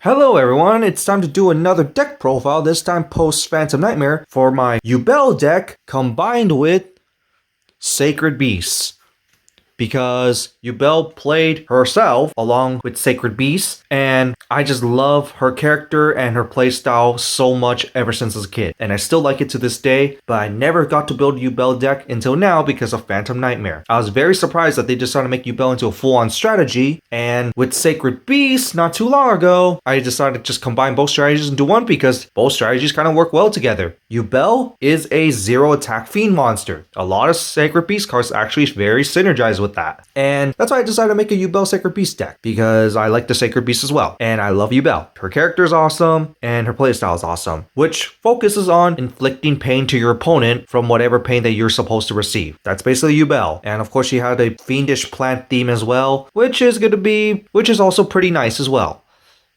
Hello everyone, it's time to do another deck profile, this time post Phantom Nightmare for my Yubel deck combined with Sacred Beasts. Because Yubel played herself along with Sacred Beasts, and I just love her character and her playstyle so much ever since as a kid. And I still like it to this day, but I never got to build Yubel deck until now because of Phantom Nightmare. I was very surprised that they decided to make Yubel into a full-on strategy, and with Sacred Beasts not too long ago, I decided to just combine both strategies into one because both strategies kind of work well together. Yubel is a zero attack fiend monster. A lot of Sacred Beast cards actually very synergize with that. And that's why I decided to make a Yubel Sacred Beast deck, because I like the Sacred Beast as well. And I love Yubel. Her character is awesome, and her playstyle is awesome, which focuses on inflicting pain to your opponent from whatever pain that you're supposed to receive. That's basically Yubel. And of course she had a fiendish plant theme as well, which is also pretty nice as well.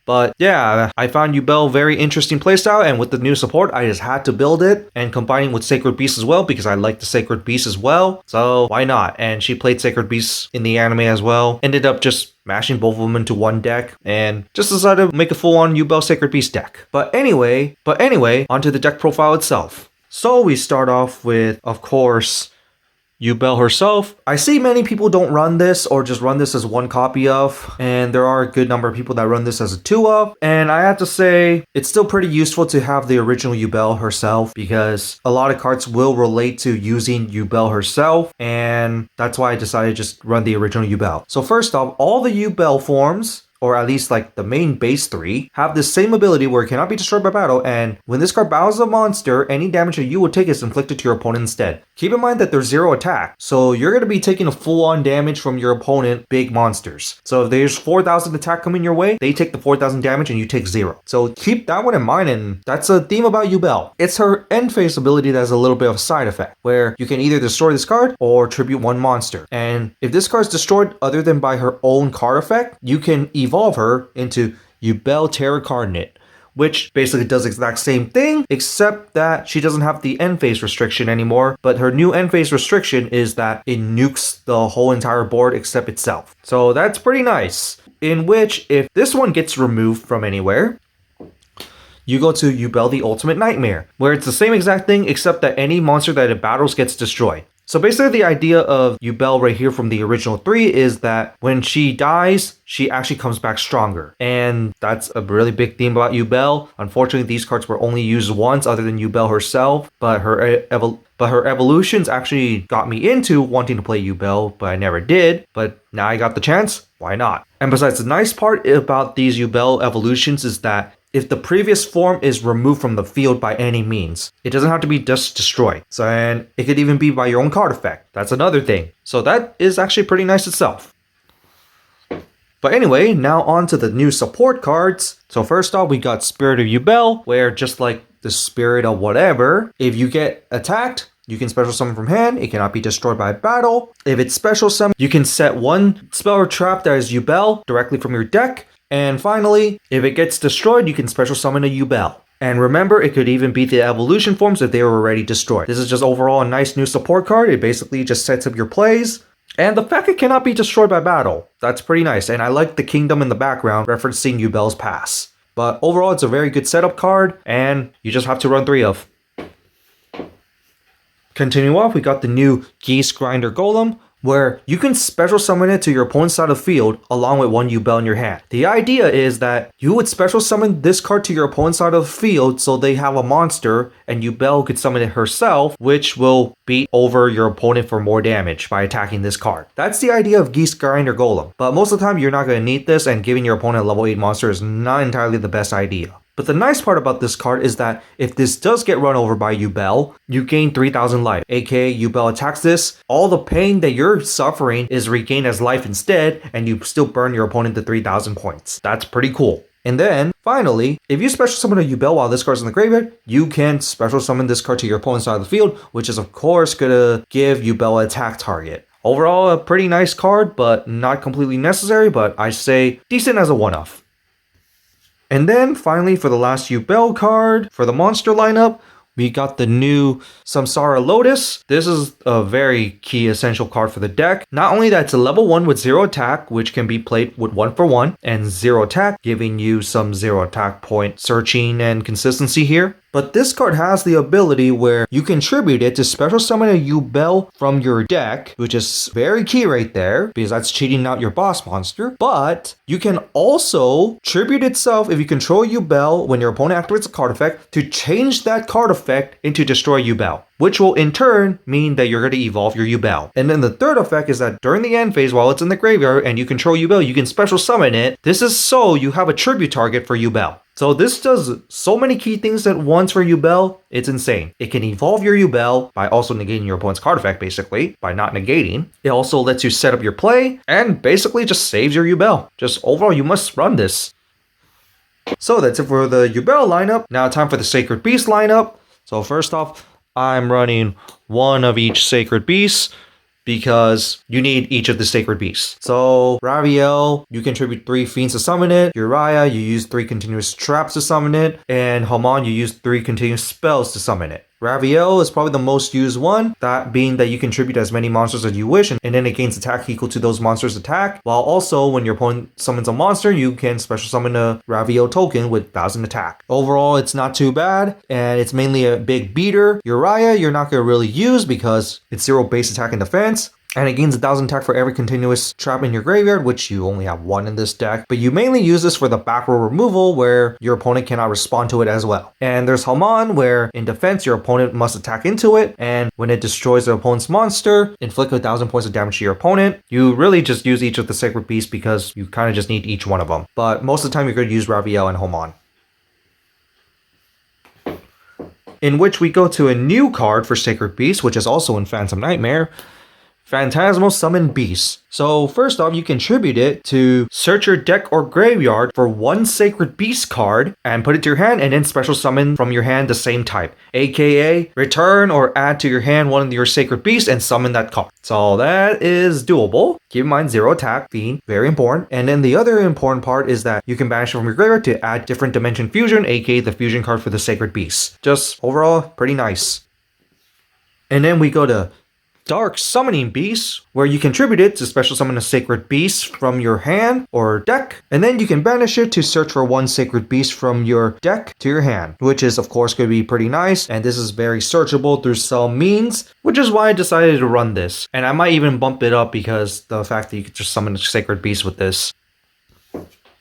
But yeah, I found Yubel very interesting playstyle, and with the new support, I just had to build it and combining with Sacred Beast as well because I like the Sacred Beast as well. So why not? And she played Sacred Beast in the anime as well. Ended up just mashing both of them into one deck and just decided to make a full-on Yubel Sacred Beast deck. But anyway, onto the deck profile itself. So we start off with, of course, Yubel herself. I see many people don't run this or just run this as one copy of, and there are a good number of people that run this as a two of, and I have to say it's still pretty useful to have the original Yubel herself because a lot of cards will relate to using Yubel herself, and that's why I decided to just run the original Yubel. So first off, all the Yubel forms, or at least like the main base 3, have the same ability where it cannot be destroyed by battle, and when this card battles a monster, any damage that you would take is inflicted to your opponent instead. Keep in mind that there's 0 attack, so you're going to be taking a full-on damage from your opponent big monsters. So if there's 4,000 attack coming your way, they take the 4,000 damage and you take 0. So keep that one in mind, and that's a theme about Yubel. It's her end phase ability that has a little bit of a side effect, where you can either destroy this card or tribute one monster. And if this card is destroyed other than by her own card effect, you can evolve her into Yubel Terror Cardinate, which basically does the exact same thing, except that she doesn't have the end phase restriction anymore, but her new end phase restriction is that it nukes the whole entire board except itself. So that's pretty nice. In which, if this one gets removed from anywhere, you go to Yubel the Ultimate Nightmare, where it's the same exact thing except that any monster that it battles gets destroyed. So basically the idea of Yubel right here from the original 3 is that when she dies, she actually comes back stronger. And that's a really big theme about Yubel. Unfortunately, these cards were only used once other than Yubel herself, but her evolutions actually got me into wanting to play Yubel, but I never did. But now I got the chance, why not? And besides, the nice part about these Yubel evolutions is that if the previous form is removed from the field by any means, it doesn't have to be just destroyed. So, and it could even be by your own card effect. That's another thing. So that is actually pretty nice itself. But anyway, now on to the new support cards. So first off, we got Spirit of Yubel, where just like the Spirit of whatever, if you get attacked, you can special summon from hand. It cannot be destroyed by battle. If it's special summon, you can set one spell or trap that is Yubel directly from your deck. And finally, if it gets destroyed, you can special summon a Yubel. And remember, it could even beat the evolution forms if they were already destroyed. This is just overall a nice new support card. It basically just sets up your plays. And the fact it cannot be destroyed by battle, that's pretty nice. And I like the kingdom in the background referencing Yubel's pass. But overall, it's a very good setup card, and you just have to run 3 of. Continue off, we got the new Geese Grinder Golem, where you can special summon it to your opponent's side of the field along with one Yubel in your hand. The idea is that you would special summon this card to your opponent's side of the field so they have a monster, and Yubel could summon it herself, which will beat over your opponent for more damage by attacking this card. That's the idea of Geese Grinder Golem, but most of the time you're not going to need this, and giving your opponent a level 8 monster is not entirely the best idea. But the nice part about this card is that if this does get run over by Yubel, you gain 3,000 life. AKA Yubel attacks this, all the pain that you're suffering is regained as life instead, and you still burn your opponent to 3,000 points. That's pretty cool. And then, finally, if you special summon a Yubel while this card's in the graveyard, you can special summon this card to your opponent's side of the field, which is of course gonna give Yubel an attack target. Overall, a pretty nice card, but not completely necessary, but I say decent as a one-off. And then finally, for the last Yubel card for the monster lineup, we got the new Samsara Lotus. This is a very key essential card for the deck. Not only that, it's a level 1 with 0 attack, which can be played with 1 for 1, and 0 attack, giving you some 0 attack point searching and consistency here. But this card has the ability where you can tribute it to special summon a Yubel from your deck, which is very key right there, because that's cheating out your boss monster. But you can also tribute itself if you control Yubel when your opponent activates a card effect to change that card effect into destroy Yubel, which will in turn mean that you're going to evolve your Yubel. And then the third effect is that during the end phase, while it's in the graveyard and you control Yubel, you can special summon it. This is so you have a tribute target for Yubel. So this does so many key things at once for Yubel, it's insane. It can evolve your Yubel by also negating your opponent's card effect, basically, by not negating. It also lets you set up your play, and basically just saves your Yubel. Just overall, you must run this. So that's it for the Yubel lineup. Now time for the Sacred Beast lineup. So first off, I'm running one of each Sacred Beast, because you need each of the Sacred Beasts. So Raviel, you contribute 3 Fiends to summon it. Uriah, you use 3 continuous traps to summon it. And Haman, you use 3 continuous spells to summon it. Raviel is probably the most used one, that being that you contribute as many monsters as you wish, and then it gains attack equal to those monsters' attack, while also when your opponent summons a monster, you can special summon a Raviel token with 1000 attack. Overall, it's not too bad, and it's mainly a big beater. Uriah, you're not going to really use because it's 0 base attack and defense. And it gains 1000 attack for every continuous trap in your graveyard, which you only have 1 in this deck. But you mainly use this for the back row removal, where your opponent cannot respond to it as well. And there's Haman, where in defense, your opponent must attack into it. And when it destroys the opponent's monster, inflict 1000 points of damage to your opponent. You really just use each of the Sacred Beasts because you kind of just need each one of them. But most of the time, you're going to use Raviel and Haman. In which we go to a new card for Sacred Beast, which is also in Phantom Nightmare. Phantasmal Summon Beast. So first off, you contribute it to search your deck or graveyard for 1 Sacred Beast card and put it to your hand, and then special summon from your hand the same type, aka return or add to your hand one of your Sacred Beasts and summon that card. So that is doable. Keep in mind 0 attack, Fiend, very important. And then the other important part is that you can banish it from your graveyard to add different dimension fusion, aka the fusion card for the Sacred Beast. Just overall, pretty nice. And then we go to Dark Summoning Beast, where you contribute it to special summon a Sacred Beast from your hand or deck, and then you can banish it to search for 1 Sacred Beast from your deck to your hand, which is of course going to be pretty nice, and this is very searchable through some means, which is why I decided to run this. And I might even bump it up because the fact that you can just summon a Sacred Beast with this.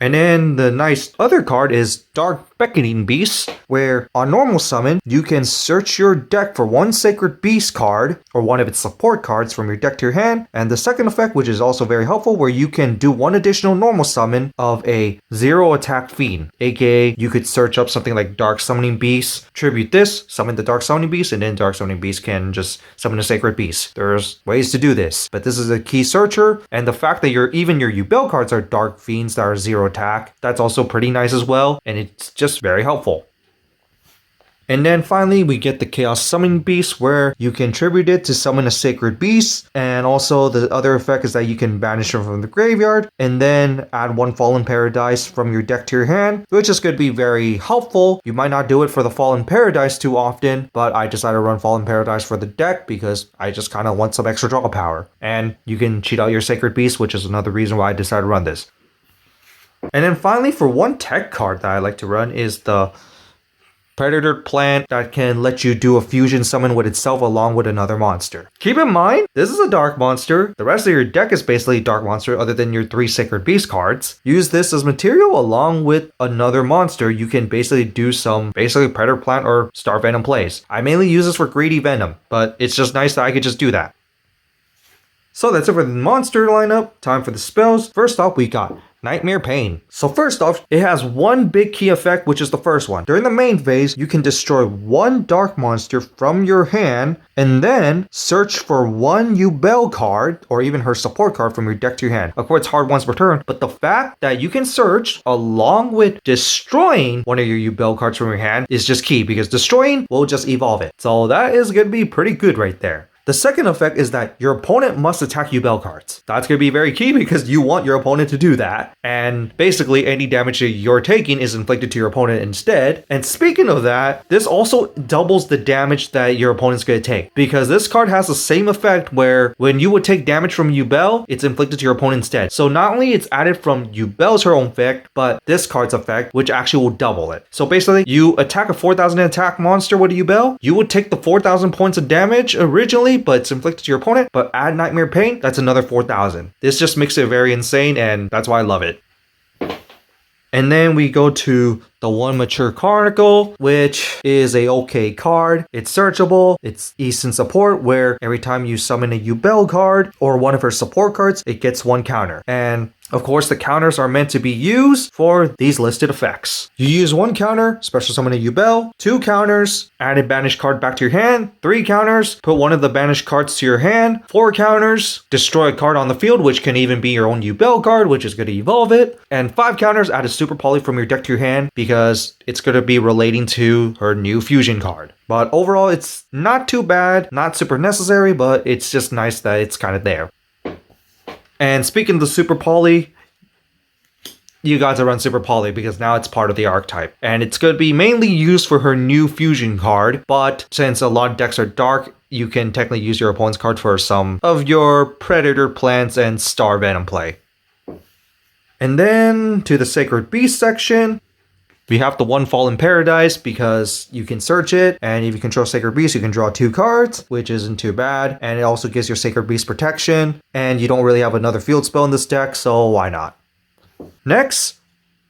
And then the nice other card is Dark Beckoning Beast, where on normal summon, you can search your deck for 1 Sacred Beast card, or one of its support cards from your deck to your hand, and the second effect, which is also very helpful, where you can do 1 additional normal summon of a 0 attack Fiend, aka you could search up something like Dark Summoning Beast, tribute this, summon the Dark Summoning Beast, and then Dark Summoning Beast can just summon a Sacred Beast. There's ways to do this, but this is a key searcher, and the fact that your Yubel cards are Dark Fiends that are 0 attack, that's also pretty nice as well, and it's just very helpful. And then finally, we get the Chaos Summoning Beast, where you can tribute it to summon a Sacred Beast, and also the other effect is that you can banish them from the graveyard, and then add 1 Fallen Paradise from your deck to your hand, which is going to be very helpful. You might not do it for the Fallen Paradise too often, but I decided to run Fallen Paradise for the deck because I just kind of want some extra draw power. And you can cheat out your Sacred Beast, which is another reason why I decided to run this. And then finally, for 1 tech card that I like to run is the Predator Plant that can let you do a fusion summon with itself along with another monster. Keep in mind, this is a dark monster. The rest of your deck is basically a dark monster other than your 3 Sacred Beast cards. Use this as material along with another monster. You can basically do some Predator Plant or Star Venom plays. I mainly use this for Greedy Venom, but it's just nice that I could just do that. So that's it for the monster lineup. Time for the spells. First off, we got Nightmare Pain. So first off, it has 1 big key effect, which is the first one. During the main phase, you can destroy 1 dark monster from your hand, and then search for 1 Yubel card, or even her support card from your deck to your hand. Of course, it's hard once per turn, but the fact that you can search along with destroying one of your Yubel cards from your hand is just key, because destroying will just evolve it. So that is going to be pretty good right there. The second effect is that your opponent must attack Yubel cards. That's going to be very key because you want your opponent to do that. And basically any damage that you're taking is inflicted to your opponent instead. And speaking of that, this also doubles the damage that your opponent's going to take, because this card has the same effect where when you would take damage from Yubel, it's inflicted to your opponent instead. So not only it's added from Yubel's her own effect, but this card's effect, which actually will double it. So basically, you attack a 4,000 attack monster with a Yubel, you would take the 4,000 points of damage originally, but it's inflicted to your opponent, but add Nightmare Pain, that's another 4,000. This just makes it very insane, and that's why I love it. And then we go to the One Mature Chronicle, which is a okay card. It's searchable, it's Eastern support, where every time you summon a Yubel card or one of her support cards, it gets one counter. And of course, the counters are meant to be used for these listed effects. You use one counter, special summon a Yubel, 2 counters, add a banished card back to your hand, 3 counters, put one of the banished cards to your hand, 4 counters, destroy a card on the field, which can even be your own Yubel card, which is going to evolve it, and 5 counters, add a Super Poly from your deck to your hand, because it's going to be relating to her new fusion card. But overall, it's not too bad, not super necessary, but it's just nice that it's kind of there. And speaking of the Super Poly, you got to run Super Poly because now it's part of the archetype. And it's going to be mainly used for her new fusion card, but since a lot of decks are dark, you can technically use your opponent's card for some of your Predator Plants and Star Venom play. And then to the Sacred Beast section, we have the One Fallen Paradise because you can search it, and if you control Sacred Beast, you can draw 2 cards, which isn't too bad, and it also gives your Sacred Beast protection, and you don't really have another field spell in this deck, so why not? Next,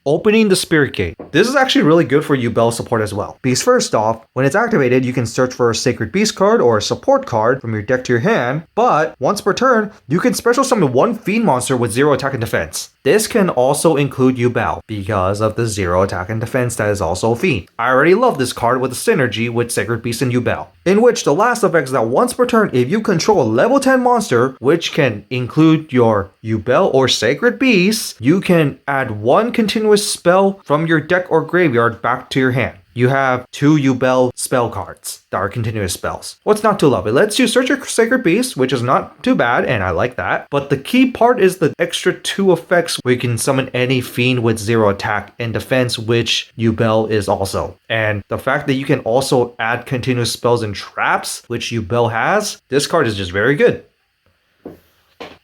Opening the Spirit Gate. This is actually really good for Yubel support as well, because first off, when it's activated, you can search for a Sacred Beast card or a support card from your deck to your hand, but once per turn, you can special summon 1 Fiend monster with 0 attack and defense. This can also include Yubel because of the 0 attack and defense that is also a Fiend. I already love this card with the synergy with Sacred Beast and Yubel, in which the last effect is that once per turn, if you control a level 10 monster, which can include your Yubel or Sacred Beast, you can add 1 continuous spell from your deck or graveyard back to your hand. You have 2 Yubel spell cards that are continuous spells. What's not to love? It lets you search your Sacred Beast, which is not too bad, and I like that. But the key part is the extra 2 effects where you can summon any Fiend with 0 attack and defense, which Yubel is also. And the fact that you can also add continuous spells and traps, which Yubel has, this card is just very good.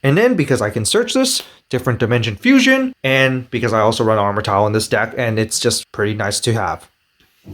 And then because I can search this, different dimension fusion, and because I also run Armor Tile in this deck, and it's just pretty nice to have.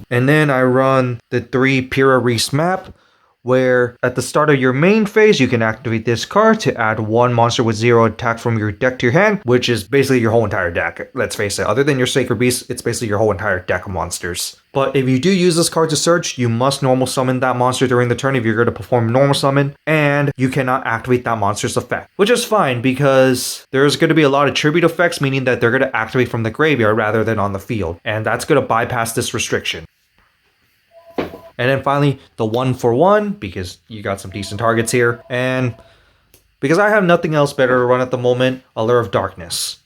And then I run the 3 Pyrrha Reese map, where at the start of your main phase, you can activate this card to add 1 monster with 0 attack from your deck to your hand, which is basically your whole entire deck. Let's face it, other than your Sacred Beast, it's basically your whole entire deck of monsters. But if you do use this card to search, you must normal summon that monster during the turn if you're going to perform normal summon, and you cannot activate that monster's effect. Which is fine because there's going to be a lot of tribute effects, meaning that they're going to activate from the graveyard rather than on the field, and that's going to bypass this restriction. And then finally, the 1-for-1, because you got some decent targets here, and because I have nothing else better to run at the moment, Allure of Darkness.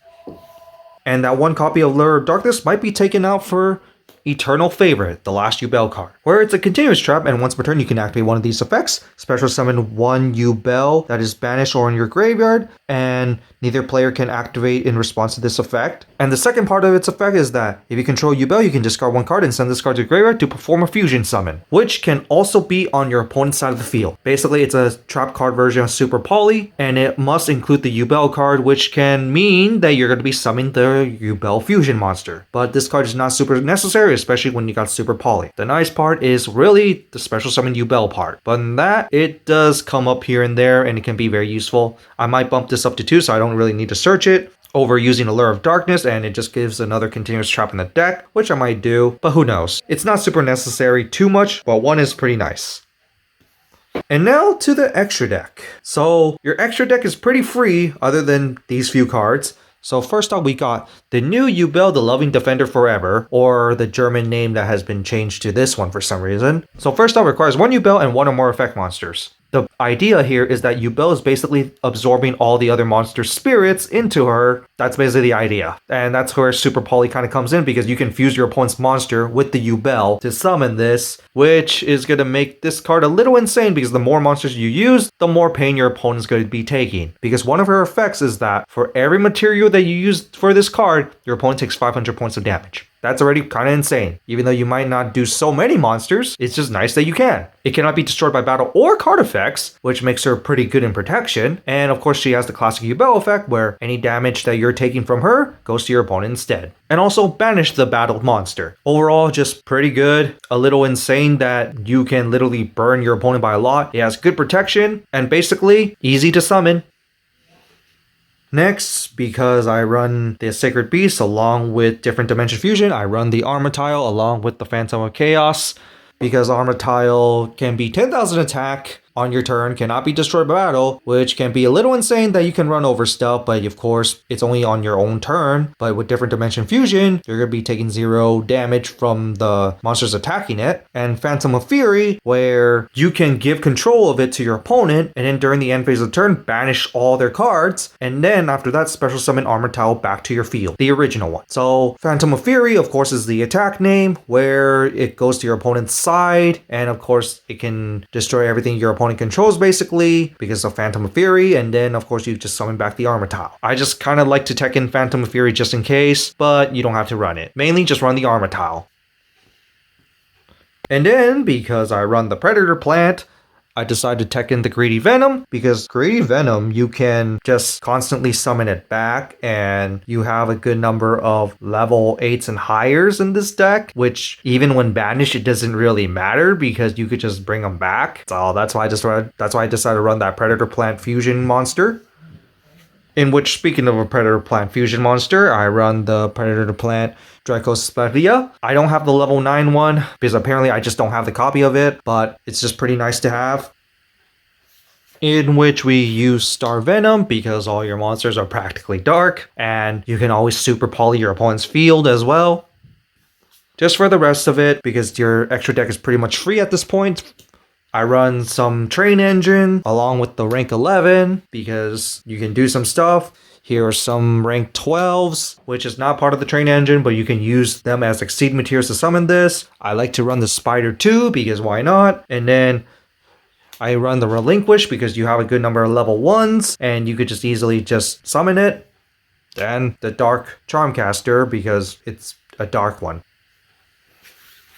And that 1 copy of Allure of Darkness might be taken out for Eternal Favorite, the last Yubel card, where it's a continuous trap, and once per turn you can activate one of these effects, special summon 1 Yubel that is banished or in your graveyard, and neither player can activate in response to this effect. And the second part of its effect is that if you control Yubel, you can discard 1 card and send this card to the graveyard to perform a fusion summon, which can also be on your opponent's side of the field. Basically, it's a trap card version of Super Poly, and it must include the Yubel card, which can mean that you're going to be summoning the Yubel fusion monster. But this card is not super necessary, especially when you got Super Poly. The nice part is really the special summon Yubel part, but in that, it does come up here and there, and it can be very useful. I might bump this up to 2, so I don't really need to search it, over using Allure of Darkness, and it just gives another continuous trap in the deck, which I might do, but who knows. It's not super necessary too much, but 1 is pretty nice. And now to the extra deck. So your extra deck is pretty free other than these few cards. So first off, we got the new Yubel, the Loving Defender Forever, or the German name that has been changed to this one for some reason. So first off, requires 1 Yubel and 1 or more effect monsters. The idea here is that Yubel is basically absorbing all the other monster spirits into her. That's basically the idea. And that's where Super Poly kind of comes in, because you can fuse your opponent's monster with the Yubel to summon this, which is going to make this card a little insane, because the more monsters you use, the more pain your opponent's going to be taking. Because one of her effects is that for every material that you use for this card, your opponent takes 500 points of damage. That's already kind of insane. Even though you might not do so many monsters, it's just nice that you can. It cannot be destroyed by battle or card effects, which makes her pretty good in protection. And of course, she has the classic Yubel effect, where any damage that you're taking from her goes to your opponent instead. And also banish the battled monster. Overall, just pretty good. A little insane that you can literally burn your opponent by a lot. It has good protection and basically easy to summon. Next, because I run the Sacred Beast along with Different Dimension Fusion, I run the Armor Tile along with the Phantom of Chaos. Because Armor Tile can be 10,000 attack on your turn, cannot be destroyed by battle, which can be a little insane that you can run over stuff, but of course, it's only on your own turn. But with Different Dimension Fusion, you're going to be taking 0 damage from the monsters attacking it. And Phantom of Fury, where you can give control of it to your opponent, and then during the end phase of the turn, banish all their cards, and then after that, special summon Armor Tile back to your field, the original one. So Phantom of Fury, of course, is the attack name, where it goes to your opponent's side, and of course, it can destroy everything your opponent controls basically because of Phantom of Fury, and then of course you just summon back the Armor Tile. I just kind of like to tech in Phantom of Fury just in case, but you don't have to run it. Mainly just run the Armor Tile. And then, because I run the Predator Plant, I decided to tech in the Greedy Venom, because Greedy Venom, you can just constantly summon it back, and you have a good number of level 8s and highers in this deck, which even when banished, it doesn't really matter because you could just bring them back. So that's why I decided to run that Predator Plant Fusion monster. In which, speaking of a Predator Plant Fusion monster, I run the Predator Plant Dracospedia. I don't have the level 9 one, because apparently I just don't have the copy of it, but it's just pretty nice to have. In which we use Star Venom, because all your monsters are practically dark, and you can always super poly your opponent's field as well. Just for the rest of it, because your extra deck is pretty much free at this point, I run some Train Engine along with the rank 11 because you can do some stuff. Here are some rank 12s, which is not part of the Train Engine, but you can use them as Exceed materials to summon this. I like to run the Spider 2 because why not? And then I run the Relinquish because you have a good number of level 1s and you could just easily just summon it. Then the Dark Charmcaster because it's a dark one.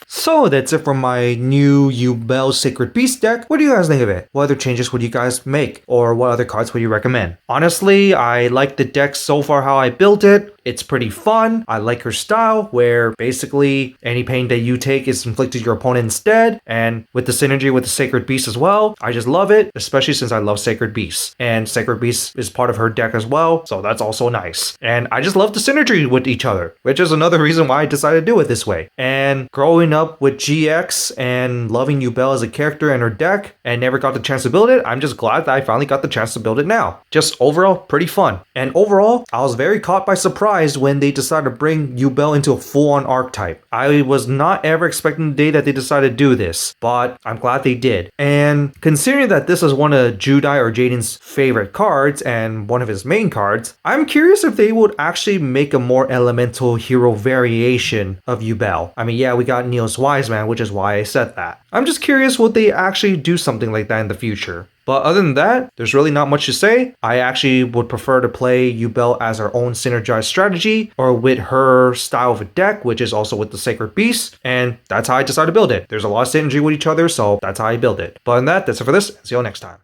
So that's it for my new Yubel Sacred Beast deck. What do you guys think of it? What other changes would you guys make? Or what other cards would you recommend? Honestly, I like the deck so far how I built it. It's pretty fun. I like her style where basically any pain that you take is inflicted to your opponent instead. And with the synergy with the Sacred Beast as well, I just love it, especially since I love Sacred Beast. And Sacred Beast is part of her deck as well, so that's also nice. And I just love the synergy with each other, which is another reason why I decided to do it this way. And growing up with GX and loving Yubel as a character and her deck and never got the chance to build it, I'm just glad that I finally got the chance to build it now. Just overall, pretty fun. And overall, I was very caught by surprise when they decided to bring Yubel into a full-on archetype. I was not ever expecting the day that they decided to do this, but I'm glad they did. And considering that this is one of Judai or Jaden's favorite cards and one of his main cards, I'm curious if they would actually make a more elemental hero variation of Yubel. I mean, yeah, we got Neil's Wise Man, which is why I said that. I'm just curious, would they actually do something like that in the future? But other than that, there's really not much to say. I actually would prefer to play Yubel as her own synergized strategy or with her style of a deck, which is also with the Sacred Beast. And that's how I decided to build it. There's a lot of synergy with each other, so that's how I build it. But other than that, that's it for this. See you all next time.